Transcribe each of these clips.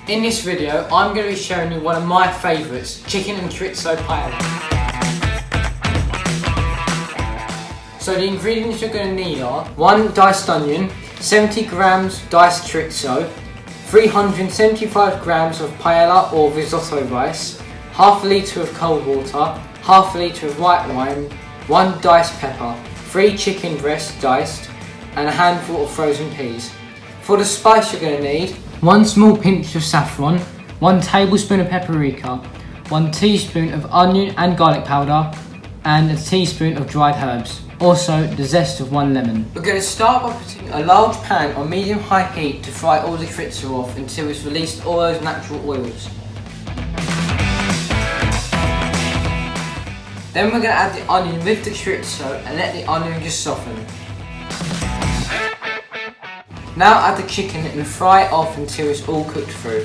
In this video, I'm going to be showing you one of my favourites, chicken and chorizo paella. So the ingredients you're going to need are 1 diced onion, 70 grams diced chorizo, 375 grams of paella or risotto rice, half a litre of cold water, half a litre of white wine, 1 diced pepper, 3 chicken breasts diced, and a handful of frozen peas. For the spice you're going to need 1 small pinch of saffron, 1 tablespoon of paprika, 1 teaspoon of onion and garlic powder, and a teaspoon of dried herbs. Also the zest of 1 lemon. We're going to start by putting a large pan on medium-high heat to fry all the chorizo off until it's released all those natural oils. Then we're going to add the onion with the chorizo and let the onion just soften. Now add the chicken and fry it off until it's all cooked through.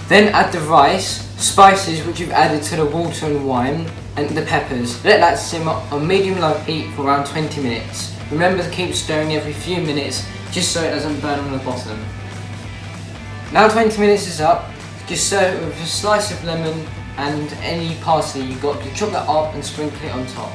Then add the rice, spices which you've added to the water and wine, and the peppers. Let that simmer on medium-low heat for around 20 minutes. Remember to keep stirring every few minutes just so it doesn't burn on the bottom. Now 20 minutes is up, just serve it with a slice of lemon and any parsley you've got. To chop that up and sprinkle it on top.